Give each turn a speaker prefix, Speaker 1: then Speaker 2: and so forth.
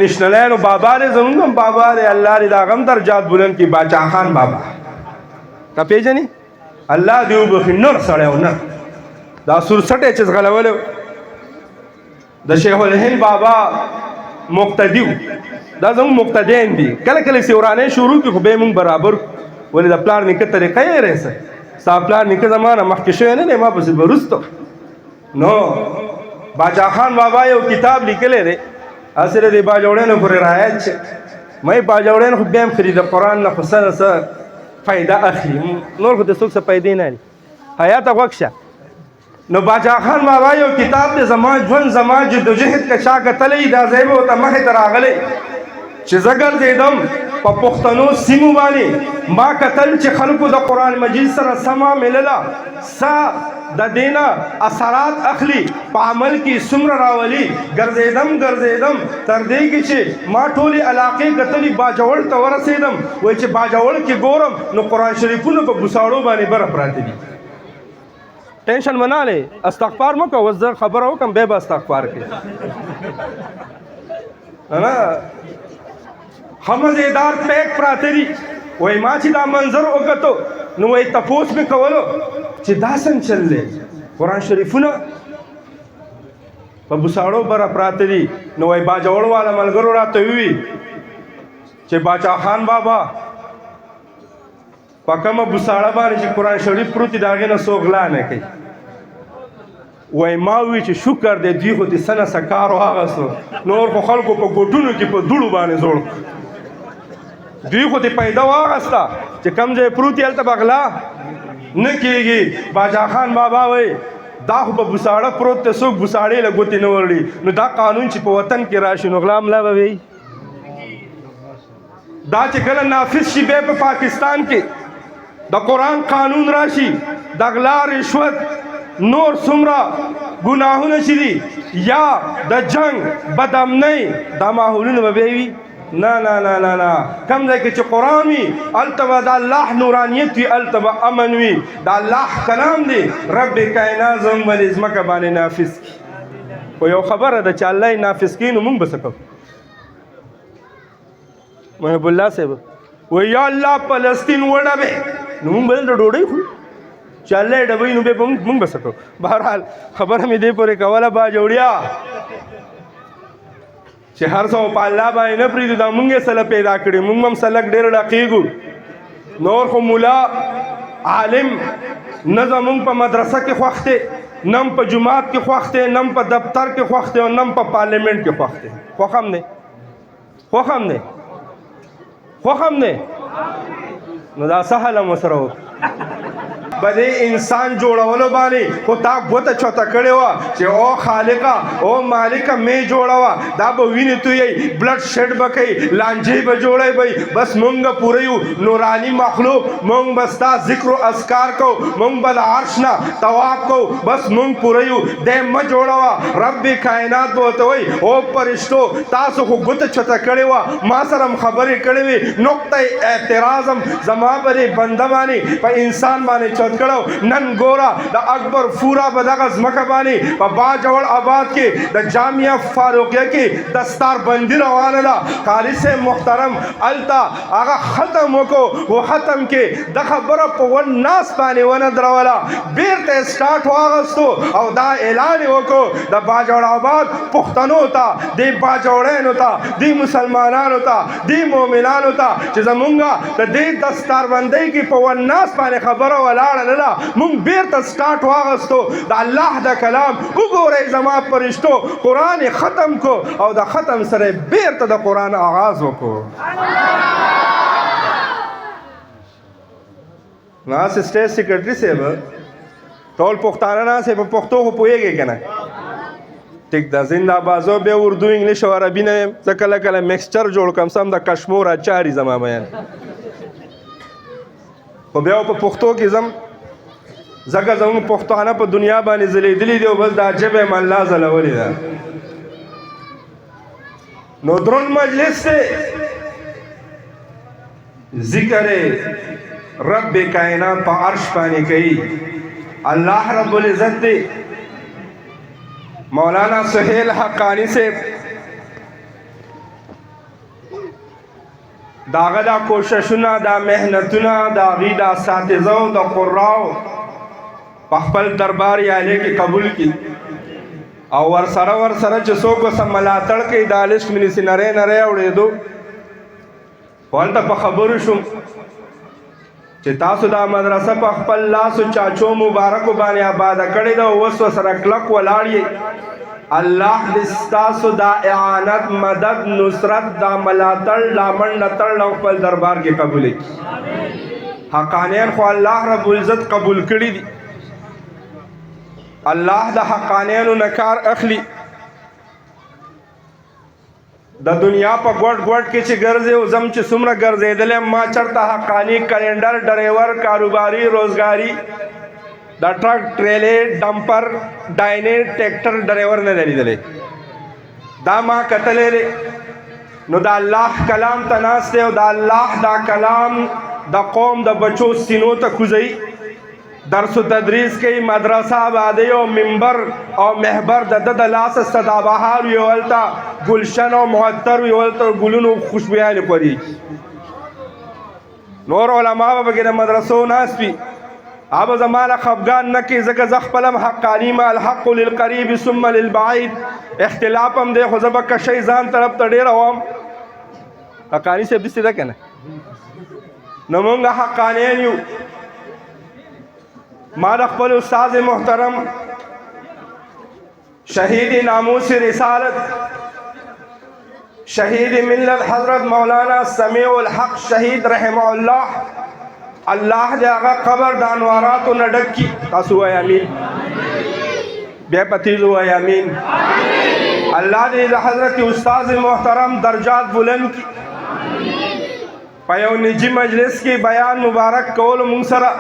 Speaker 1: نشنلینو بابا دی زمونږ هم بابا دی الله دې د هغه هم درجات بلند کړي باچا خان بابا تا پېژنې الله دې وبخي نر سړی و نر دا سورسټ یې چې ځغلولی د شیخ الهند بابا مقتدي و دا زموږ مقتدیان دي کله کله سیورانۍ شروع کړي خو بیا یې مونږ برابر ولې د پلار نیکه طریقه یې رهسه ستا پلار نیکه زما نه مخکې شوی نه دی ما پسې به وروسته نو باچا خان بابا یو کتاب لیکلی دی هسې د دې باجوړیانو پورې رعایت چې مې باجوړیان خو بیا هم خري د قرآن نه خو څه نه څه فایده اخلي نور خو د څوک څه پیدې نه لري حیاته غوږ شه نو باچا خان بابا یو کتاب دی زما ژوند زما جدوجهد که چا کتلی دا ځای به ورته مخې ته راغلی چې زه ګرځېدم په پښتنو سیمو باندې ما کتل چې خلکو د قرآن مجید سره سمه ملله سا د دې نه اثرات اخلي په عمل کې څومره راولي ګرځېدم تر دې کې چې ما ټولې علاقې کتلې باجوړ ته ورسېدم وایي چې باجوړ کې ګورم نو قرآن شریفونه په بوساړو باندې بره پراته دي ټینشن مه نه لې استغفار مه کوه اوس زه خبره وکړم بیا به استغفار کوي نه ښه مزېدار پیک پراته دي وایي ما چې دا منظر وکتو نو وایي تپوس مې کولو چې دا څنګه چل دی قرآن شریفونه په بوساړو بره پراته دي نو وایي باجوړ والا ملګرو راته ووي چې باچا خان بابا په کومه بوساړه باندې چې قرآن شریف پروت دي د هغې نه څوک غلا نه کوي وایي ما ووي چې شکر دی دوی خو دې څه نه څه کار واخیستو نور خو خلکو په ګوټونو کې په دوړو باندې زوړ دوی خو دې پیدا واخیسته چې کوم ځای پروت یې هلته به غلا نه کېږي باچا خان بابا وایي دا خو په بوساړه پروت دی څوک بوساړې له ګوتې نه وړي نو دا قانون چې په وطن کې راشي نو غلا ملا به وي دا چې کله نافذ شي بیا په پاکستان کې د قرآن قانون راشي د غلا رشوت نور څومره ګناهونه چې دي یا د جنگ بدامنۍ دا ماحولونه به بیا وي نه نه نه نه نه کوم ځای کې چې قرآن وي هلته به د الله نورانیت وي هلته به امن وي د الله کلام دی رب کائنات زموږ باندې ځمکه باندې نافظ کړي خو یو خبره ده چې الله یې نافظ کړي نو موږ به څه کوو محب الله صاحب وایي یا الله فلسطین وډبې نو موږ به دلته ډوډۍ خورو چې الله یې ډبوي نو بیا به موږ به څه کوو بهرحال خبره مې دې پورې کوله باجوړیا چې هر څه په الله باندې نه پرېږدو دا موږ یې سله پیدا کړي موږ هم سلک ډېر ډقېږو نور خو ملا عالم نه زموږ په مدرسه کې خوښ دی نه په جومات کې خوښ دی نه په دفتر کې خوښ دی او نه په پارلیمنټ کې خوښ دی خوښ هم دی خوښ هم دی نو دا څه حال هم ورسره و بلې انسان جوړولو باندې خو تا ګوته چوته کړې وه چې او خالقه او مالکه مې جوړه وه دا به وینې تویئ بلډ شیډ به کوي لانجې به جوړی به بس مونږ به پوره یو نوراني مخلوق مونږ به ستا ذکر و اذکار کو مونږ به د عرش نه طواف کو بس مونږ پوره یو دی مه جوړوه رب کائنات به ورته وایي او فرشتو تاسو خو ګوته چوته کړې وه ما سره هم خبرې کړې وې نقطه اعتراض هم زما پرې بنده باندې په انسان باندې کړو نن ګورا د اکبر فورا په دغه ځمکه باندې په باجوړ آباد کې د جامعه فاروقیه کې دستار بندي روانه ده قاري صاحب محترم التا هغه ختم وکړو و ختم کې د خبره په ون ناس باندې ونه دروله بیرته سټارټ واغستو او دا اعلان وکړو د باجوړ آباد پښتنو ته د باجوړانو ته د مسلمانانو ته د مؤمنانو ته چې زمونږه د دې دستار بندۍ کې په ون ناس باندې خبره ولاړه مونږ بیرته سټارټ واغستو د الله د کلام وګورئ زما فرشتو قرآن ختم کو او د ختم سره بیرته د قرآن آغاز وکړو ناست سټیټ سیکرټري صاحب ټول پښتانه ناست په پښتو خو پوهېږئ که نه ټیک ده زنده بازو بیا اردو انګلیش او عربي نه یم زه کله کله میکسچر جوړ کړم سم د کشمور اچاري زما بیان خو بیا په پښتو کې ځم ځکه زموږ پښتانه په دنیا باندې ځلیدلي دي او بس دا ژبه یې الله ځلولې ده نو دروند مجلس دی ذکر رب کائنات په عرش باندې کوي الله رب العزت دی مولانا سہیل حقانی سے داغه دا کوششونه دا محنتونه دا غي دا اساتذو دا قراو په خپل دربار یاله کې قبول کی او ور سره چې څوک سم ملاتړ کوي دا لسټ منی سينره نره اورېدو ولته په خبرو شم چې تاسو دا مدرسه په خپل لاس چاچو مبارک باندې آباد کړی دا اوس سره کلک ولاړی الله دې تاسو دا اعانت مدد نصرت دا ملاتړ لامن نتړ خپل دربار کې قبول کړي حقانیان خو الله رب العزت قبول کړی دي الله د حقانیانو نکار اخلي د دنیا په ګوټ کې چې ګرځي او زم چې څومره ګرځېدلې ما چرته حقانی کلندر ډرایور کاروباري روزګاری د ټرک ټریلر ډمپر ډاینې ټریکټر ډرایور نه لیدلې دا ما کتلې نو د الله کلام تناسته او د الله دا کلام د قوم د بچو سینو ته کوزي درس و تدریس کی مدرسہ آبادی و منبر او محبر د لاس صدا بهار ویولتا گلشن و معطر ویولتا گلون و خوشبویان پری نور علماء بگیر مدرسو ناس پی اب زمان خفگان نکی زکا زخپلم حقانی ما الحق للقریب ثم للبعید اختلافم دے خوزبا کشی زان طرف تڑیر ہوام حقانی سے بستی دا کنا نمونگا حقانین یو ما خپل استاد محترم شہید ناموس رسالت شہید ملت حضرت مولانا سمیع الحق شہید رحمہ اللہ اللہ دے آغا قبر دانوارات و نڈک کی تاسو ہے امین بے پتیزو ہے امین اللہ دے حضرت استاد محترم درجات بلند کی پیو نجی مجلس کی بیان مبارک کول منصرہ